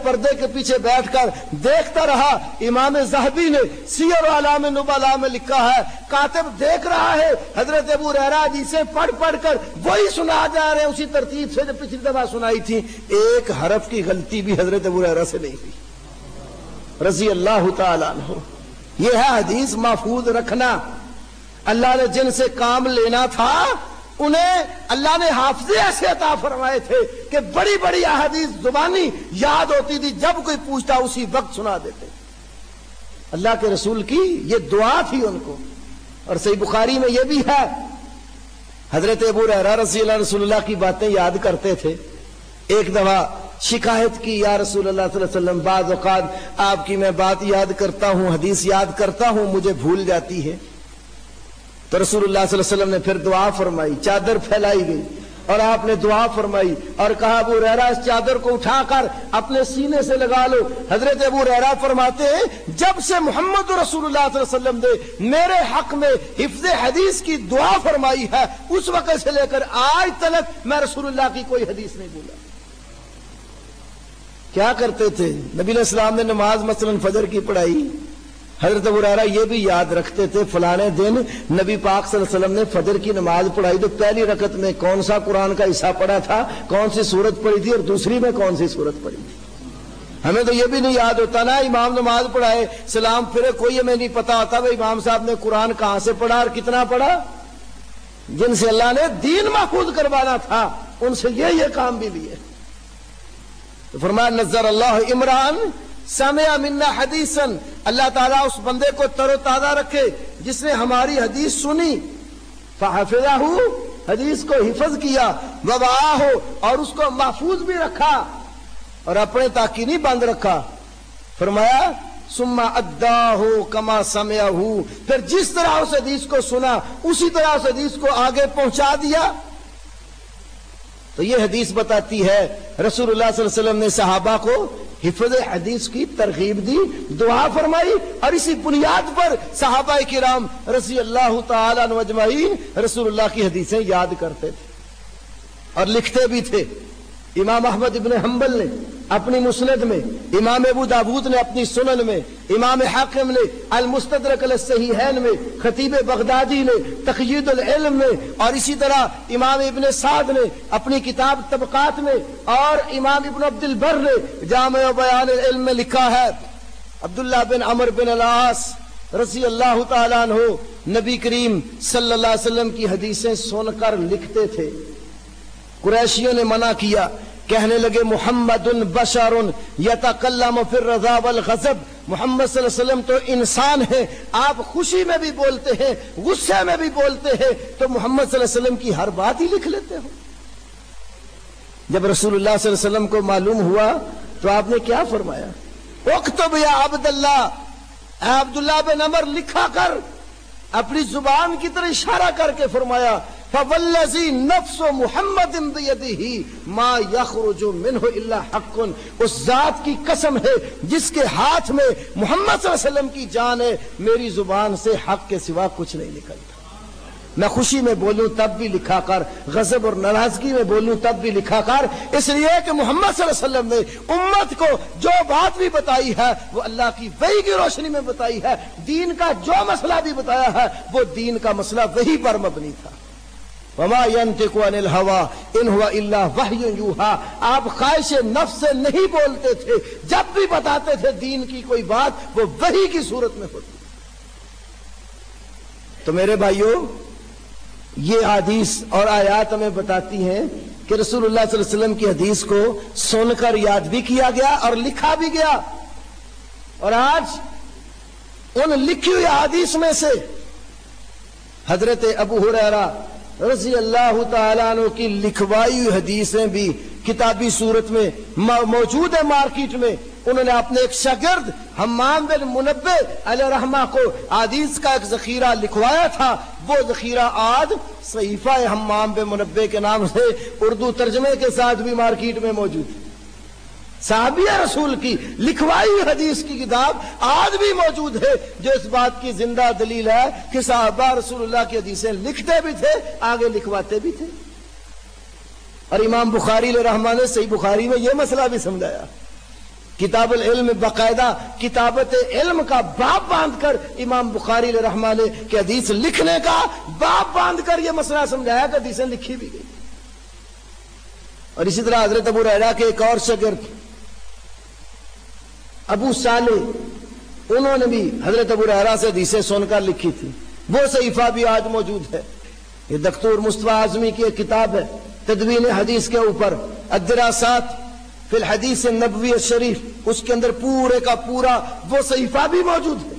پردے کے پیچھے بیٹھ کر دیکھتا رہا۔ امام ذہبی نے سیر اعلام نبلاء میں لکھا ہے، کاتب دیکھ رہا ہے حضرت ابو ہریرہ حدیثیں پڑھ پڑھ کر وہی سنا جا رہے ہیں اسی ترتیب سے جو پچھلی دفعہ سنائی تھی، ایک حرف کی غلطی بھی حضرت ابو ہریرہ سے نہیں ہوئی رضی اللہ تعالیٰ عنہ۔ یہ ہے حدیث محفوظ رکھنا۔ اللہ نے جن سے کام لینا تھا انہیں اللہ نے حافظے ایسے عطا فرمائے تھے کہ بڑی بڑی احادیث زبانی یاد ہوتی تھی، جب کوئی پوچھتا اسی وقت سنا دیتے۔ اللہ کے رسول کی یہ دعا تھی ان کو۔ اور صحیح بخاری میں یہ بھی ہے، حضرت ابو ہریرہ رضی اللہ رسول اللہ کی باتیں یاد کرتے تھے۔ ایک دفعہ شکایت کی، یا رسول اللہ صلی اللہ علیہ وسلم بعض اوقات آپ کی میں بات یاد کرتا ہوں، حدیث یاد کرتا ہوں، مجھے بھول جاتی ہے۔ تو رسول اللہ صلی اللہ علیہ وسلم نے پھر دعا فرمائی، چادر پھیلائی گئی اور آپ نے دعا فرمائی اور کہا ابو ہریرہ اس چادر کو اٹھا کر اپنے سینے سے لگا لو۔ حضرت ابو ہریرہ فرماتے ہیں جب سے محمد رسول اللہ صلی اللہ علیہ وسلم نے میرے حق میں حفظ حدیث کی دعا فرمائی ہے، اس وقت سے لے کر آج تک میں رسول اللہ کی کوئی حدیث نہیں بھولا۔ کیا کرتے تھے نبی علیہ السلام نے؟ نماز مثلا فجر کی پڑھائی، حضرت ابو ہریرہ یہ بھی یاد رکھتے تھے فلانے دن نبی پاک صلی اللہ علیہ وسلم نے فجر کی نماز پڑھائی تو پہلی رکعت میں کون سا قرآن کا حصہ پڑھا تھا، کون سی سورت پڑھی تھی، اور دوسری میں کون سی سورت پڑھی تھی۔ ہمیں تو یہ بھی نہیں یاد ہوتا نا، امام نماز پڑھائے سلام پھرے، کوئی ہمیں نہیں پتا ہوتا بھائی امام صاحب نے قرآن کہاں سے پڑھا اور کتنا پڑھا۔ جن سے اللہ نے دین محفوظ کروانا تھا ان سے یہ کام بھی لیے۔ فرمایا نظر اللہ عمران سمع منا حدیثا، اللہ تعالیٰ اس بندے کو تر و تازہ رکھے جس نے ہماری حدیث سنی، فحفظہ، حدیث کو حفظ کیا، ووعاہ، اور اس کو محفوظ بھی رکھا اور اپنے تاکی نہیں بند رکھا۔ فرمایا ثم اداہ کما سمعہ، پھر جس طرح اس حدیث کو سنا اسی طرح اس حدیث کو آگے پہنچا دیا۔ تو یہ حدیث بتاتی ہے رسول اللہ صلی اللہ علیہ وسلم نے صحابہ کو حفظ حدیث کی ترغیب دی، دعا فرمائی، اور اسی بنیاد پر صحابہ کرام رضی اللہ تعالی عنہ اجمعین رسول اللہ کی حدیثیں یاد کرتے تھے اور لکھتے بھی تھے۔ امام احمد ابن حنبل نے اپنی مسند میں، امام ابو داود نے اپنی سنن میں، امام حاکم نے المستدرک علی الصحیحین میں، خطیب بغدادی نے تقیید العلم میں، اور اسی طرح امام ابن سعد نے اپنی کتاب طبقات میں، اور امام ابن عبد البر نے جامع بیان العلم میں لکھا ہے عبداللہ بن عمرو بن العاص رضی اللہ تعالیٰ عنہ نبی کریم صلی اللہ علیہ وسلم کی حدیثیں سن کر لکھتے تھے۔ قریشیوں نے منع کیا، کہنے لگے محمد بشر یتکلم فی الرضا والغضب، محمد صلی اللہ علیہ وسلم تو انسان ہے، آپ خوشی میں بھی بولتے ہیں غصے میں بھی بولتے ہیں، تو محمد صلی اللہ علیہ وسلم کی ہر بات ہی لکھ لیتے ہو۔ جب رسول اللہ صلی اللہ علیہ وسلم کو معلوم ہوا تو آپ نے کیا فرمایا؟ اکتب یا عبداللہ، اے عبداللہ بن عمر لکھا کر، اپنی زبان کی طرح اشارہ کر کے فرمایا فوالذی نفس محمد بیدہ ما یخرج منہ الا حق، اس ذات کی قسم ہے جس کے ہاتھ میں محمد صلی اللہ علیہ وسلم کی جان ہے، میری زبان سے حق کے سوا کچھ نہیں نکلتا۔ میں خوشی میں بولوں تب بھی لکھا کر، غضب اور ناراضگی میں بولوں تب بھی لکھا کر، اس لیے کہ محمد صلی اللہ علیہ وسلم نے امت کو جو بات بھی بتائی ہے وہ اللہ کی وحی کی روشنی میں بتائی ہے، دین کا جو مسئلہ بھی بتایا ہے وہ دین کا مسئلہ وحی پر مبنی تھا۔ وما ينطق عن الهوى ان هو الا وحی یوحى، آپ خواہش نفس سے نہیں بولتے تھے، جب بھی بتاتے تھے دین کی کوئی بات وہ وحی کی صورت میں ہوتی۔ تو میرے بھائیوں، یہ حدیث اور آیات ہمیں بتاتی ہیں کہ رسول اللہ صلی اللہ علیہ وسلم کی حدیث کو سن کر یاد بھی کیا گیا اور لکھا بھی گیا، اور آج ان لکھی ہوئی حدیث میں سے حضرت ابو ہریرہ رضی اللہ تعالیٰ عنہ کی لکھوائی ہوئی حدیثیں بھی کتابی صورت میں موجود ہے مارکیٹ میں۔ انہوں نے اپنے ایک شاگرد حمام بن منبہ علیہ رحمہ کو حدیث کا ایک ذخیرہ لکھوایا تھا، وہ ذخیرہ آج صحیفہ حمام بن منبہ کے نام سے اردو ترجمے کے ساتھ بھی مارکیٹ میں موجود ہے۔ صحابی رسول کی لکھوائی حدیث کی کتاب آج بھی موجود ہے، جو اس بات کی زندہ دلیل ہے کہ صحابہ رسول اللہ کی حدیثیں لکھتے بھی تھے، آگے لکھواتے بھی تھے۔ اور امام بخاری علیہ رحمہ نے صحیح بخاری میں یہ مسئلہ بھی سمجھایا کتاب العلم باقاعدہ کتابت علم کا باب باندھ کر امام بخاری علیہ رحمہ نے کہ حدیث لکھنے کا باب باندھ کر یہ مسئلہ سمجھایا کہ حدیثیں لکھی بھی گئی. اور اسی طرح حضرت ابو ہریرہ کے ایک اور شاگرد ابو صالح، انہوں نے بھی حضرت ابو ہریرہ سے حدیثیں سن کر لکھی تھی. وہ صحیفہ بھی آج موجود ہے. یہ دکتور مصطفیٰ اعظمی کی ایک کتاب ہے تدوین حدیث کے اوپر، الدراسات فی الحدیث النبوی الشریف، اس کے اندر پورے کا پورا وہ صحیفہ بھی موجود ہے.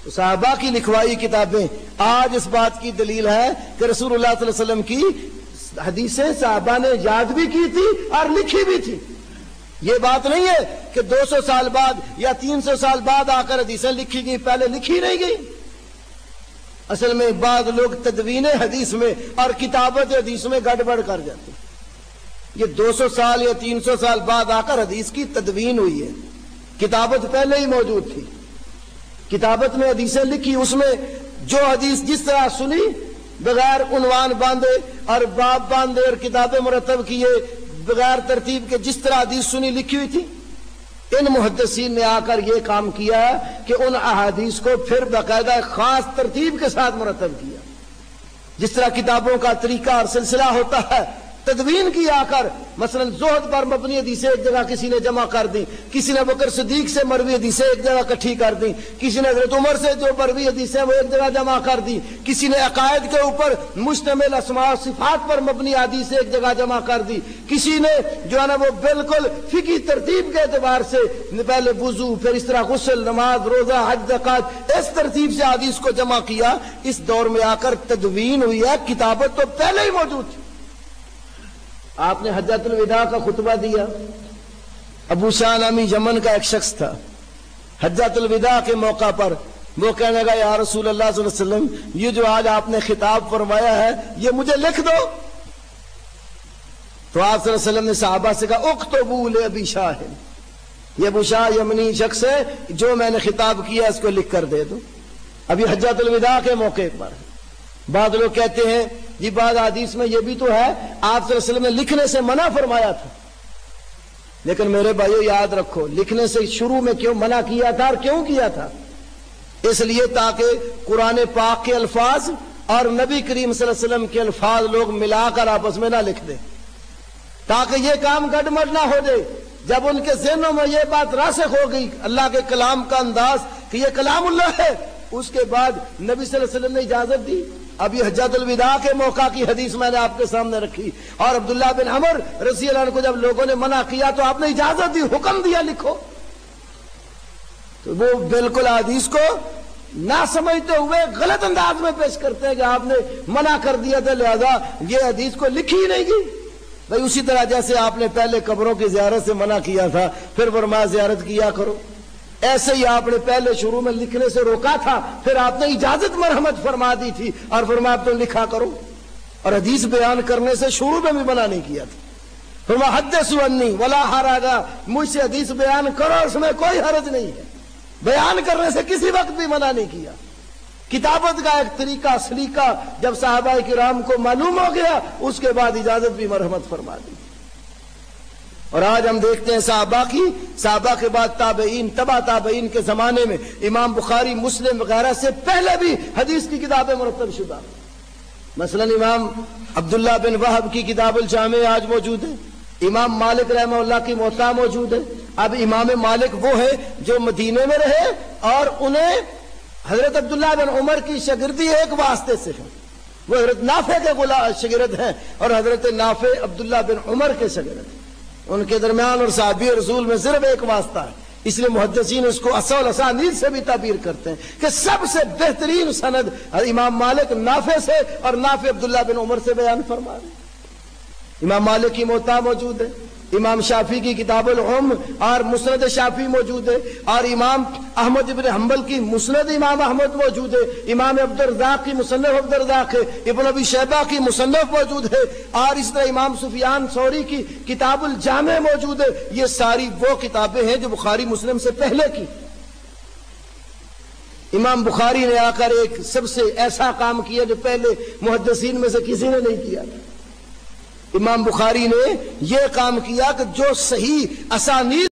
تو صحابہ کی لکھوائی کتابیں آج اس بات کی دلیل ہے کہ رسول اللہ صلی اللہ علیہ وسلم کی حدیثیں صحابہ نے یاد بھی کی تھی اور لکھی بھی تھی. یہ بات نہیں ہے کہ 200 سال بعد یا 300 سال بعد آ کر حدیثیں لکھی گئی، پہلے لکھی نہیں گئی. اصل میں بعض لوگ تدوین حدیث میں اور کتابت حدیث میں گڑبڑ کر جاتے ہیں. یہ 200 سال یا 300 سال بعد آ کر حدیث کی تدوین ہوئی ہے، کتابت پہلے ہی موجود تھی. کتابت میں حدیثیں لکھی، اس میں جو حدیث جس طرح سنی بغیر عنوان باندھے اور باب باندھے اور کتابیں مرتب کیے بغیر ترتیب کے، جس طرح حدیث سنی لکھی ہوئی تھی. ان محدثین نے آ کر یہ کام کیا کہ ان احادیث کو پھر باقاعدہ خاص ترتیب کے ساتھ مرتب کیا. جس طرح کتابوں کا طریقہ اور سلسلہ ہوتا ہے، تدوین کی آ کر مثلا زہد پر مبنی حدیثیں ایک جگہ کسی نے جمع کر دی، کسی نے بکر صدیق سے مروی حدیثیں ایک جگہ اکٹھی کر دی، کسی نے حضرت عمر سے جو مروی حدیثیں وہ ایک جگہ جمع کر دی، کسی نے عقائد کے اوپر مشتمل اسماء و صفات پر مبنی حدیثیں ایک جگہ جمع کر دی، کسی نے جو ہے نا وہ بالکل فقہی ترتیب کے اعتبار سے پہلے وضو، پھر اس طرح غسل، نماز، روزہ، حج، زکات، اس ترتیب سے حدیث کو جمع کیا. اس دور میں آ کر تدوین ہوئی ہے، کتابت تو پہلے ہی موجود تھی. آپ نے حجۃ الوداع کا خطبہ دیا. ابو شاہ نامی یمن کا ایک شخص تھا. حجۃ الوداع کے موقع پر وہ کہنے لگا یا رسول اللہ صلی اللہ علیہ وسلم، یہ جو آج آپ نے خطاب فرمایا ہے یہ مجھے لکھ دو. تو آپ صلی اللہ علیہ وسلم نے صحابہ سے کہا اکتبوا لابی شاہ، یہ ابو شاہ یمنی شخص ہے، جو میں نے خطاب کیا اس کو لکھ کر دے دو. ابھی حجۃ الوداع کے موقع پر بعض لوگ کہتے ہیں یہ بعض حدیث میں یہ بھی تو ہے آپ صلی اللہ علیہ وسلم نے لکھنے سے منع فرمایا تھا. لیکن میرے بھائیو یاد رکھو، لکھنے سے شروع میں کیوں منع کیا تھا اور کیوں کیا تھا؟ اس لیے تاکہ قرآن پاک کے الفاظ اور نبی کریم صلی اللہ علیہ وسلم کے الفاظ لوگ ملا کر آپس میں نہ لکھ دیں، تاکہ یہ کام گڈمڈ نہ ہو جائے. جب ان کے ذہنوں میں یہ بات راسخ ہو گئی اللہ کے کلام کا انداز کہ یہ کلام اللہ ہے، اس کے بعد نبی صلی اللہ علیہ وسلم نے اجازت دی. اب یہ حجۃ الوداع کے موقع کی حدیث میں نے آپ کے سامنے رکھی، اور عبداللہ بن عمر رضی اللہ عنہ کو جب لوگوں نے منع کیا تو آپ نے اجازت دی، حکم دیا لکھو. تو وہ بالکل حدیث کو نہ سمجھتے ہوئے غلط انداز میں پیش کرتے ہیں کہ آپ نے منع کر دیا تھا لہذا یہ حدیث کو لکھی ہی نہیں گئی. بھائی اسی طرح جیسے آپ نے پہلے قبروں کی زیارت سے منع کیا تھا پھر فرمایا زیارت کیا کرو، ایسے ہی آپ نے پہلے شروع میں لکھنے سے روکا تھا، پھر آپ نے اجازت مرحمت فرما دی تھی اور فرمایا اب تم لکھا کرو. اور حدیث بیان کرنے سے شروع میں بھی منع نہیں کیا تھا. فرمایا حدثوا عنی ولا حرج، مجھ سے حدیث بیان کرو، اس میں کوئی حرج نہیں ہے. بیان کرنے سے کسی وقت بھی منع نہیں کیا. کتابت کا ایک طریقہ سلیقہ جب صحابہ کرام کو معلوم ہو گیا اس کے بعد اجازت بھی مرحمت فرما دی. اور آج ہم دیکھتے ہیں صحابہ کے بعد تابعین، تبع تابعین کے زمانے میں امام بخاری، مسلم وغیرہ سے پہلے بھی حدیث کی کتابیں مرتب شدہ. مثلا امام عبداللہ بن وہب کی کتاب الجامع آج موجود ہے، امام مالک رحمہ اللہ کی موطا موجود ہے. اب امام مالک وہ ہے جو مدینے میں رہے اور انہیں حضرت عبداللہ بن عمر کی شاگردی ایک واسطے سے ہے، وہ حضرت نافع کے شاگرد ہیں اور حضرت نافع عبداللہ بن عمر کے شاگرد ہیں. ان کے درمیان اور صحابی رسول میں صرف ایک واسطہ ہے، اس لیے محدثین اس کو اصول اسانید سے بھی تعبیر کرتے ہیں کہ سب سے بہترین سند امام مالک نافع سے اور نافع عبداللہ بن عمر سے بیان فرما رہے ہیں. امام مالک کی موطا موجود ہے، امام شافعی کی کتاب العم اور مسند شافعی موجود ہے، اور امام احمد بن حنبل کی مسند امام احمد موجود ہے، امام عبدالرزاق کی مصنف عبدالرزاق ہے، ابن ابی شیبہ کی مصنف موجود ہے، اور اس طرح امام سفیان ثوری کی کتاب الجامع موجود ہے. یہ ساری وہ کتابیں ہیں جو بخاری مسلم سے پہلے کی. امام بخاری نے آ کر ایک سب سے ایسا کام کیا جو پہلے محدثین میں سے کسی نے نہیں کیا. امام بخاری نے یہ کام کیا کہ جو صحیح اسانید